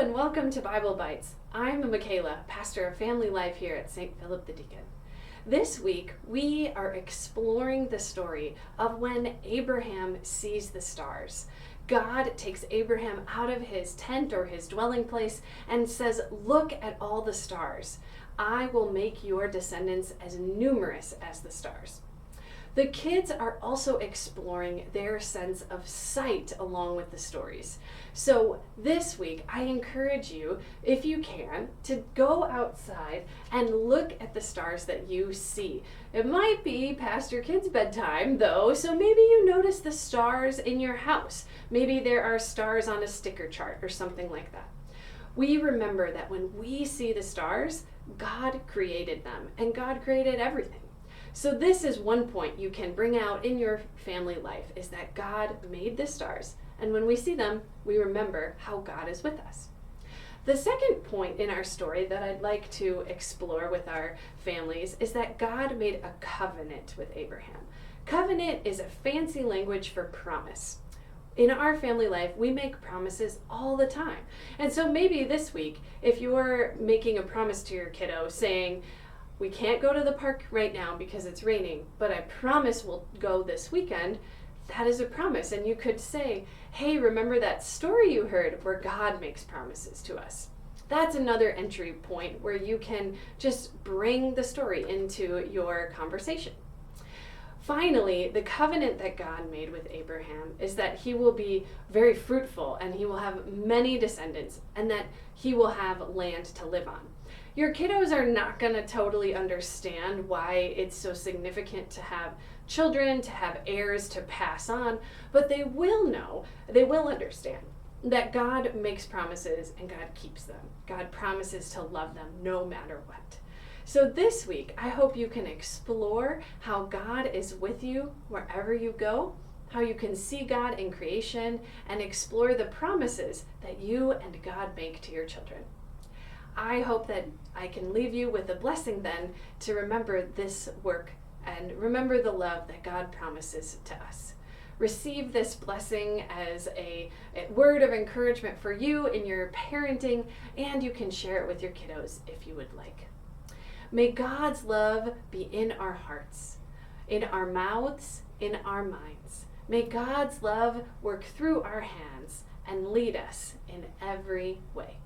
and welcome to Bible Bites. I'm Makayla, pastor of Family Life here at St. Philip the Deacon. This week, we are exploring the story of when Abraham sees the stars. God takes Abraham out of his tent or his dwelling place and says, "Look at all the stars. I will make your descendants as numerous as the stars." The kids are also exploring their sense of sight along with the stories. So this week, I encourage you, if you can, to go outside and look at the stars that you see. It might be past your kids' bedtime, though, so maybe you notice the stars in your house. Maybe there are stars on a sticker chart or something like that. We remember that when we see the stars, God created them, and God created everything. So this is one point you can bring out in your family life, is that God made the stars, and when we see them, we remember how God is with us. The second point in our story that I'd like to explore with our families is that God made a covenant with Abraham. Covenant is a fancy language for promise. In our family life, we make promises all the time. And so maybe this week, if you're making a promise to your kiddo saying, "We can't go to the park right now because it's raining, but I promise we'll go this weekend," that is a promise. And you could say, "Hey, remember that story you heard where God makes promises to us?" That's another entry point where you can just bring the story into your conversation. Finally, the covenant that God made with Abraham is that he will be very fruitful and he will have many descendants and that he will have land to live on. Your kiddos are not going to totally understand why it's so significant to have children, to have heirs to pass on, but they will know, they will understand that God makes promises and God keeps them. God promises to love them no matter what. So this week, I hope you can explore how God is with you wherever you go, how you can see God in creation, and explore the promises that you and God make to your children. I hope that I can leave you with a blessing then to remember this work and remember the love that God promises to us. Receive this blessing as a word of encouragement for you in your parenting, and you can share it with your kiddos if you would like. May God's love be in our hearts, in our mouths, in our minds. May God's love work through our hands and lead us in every way.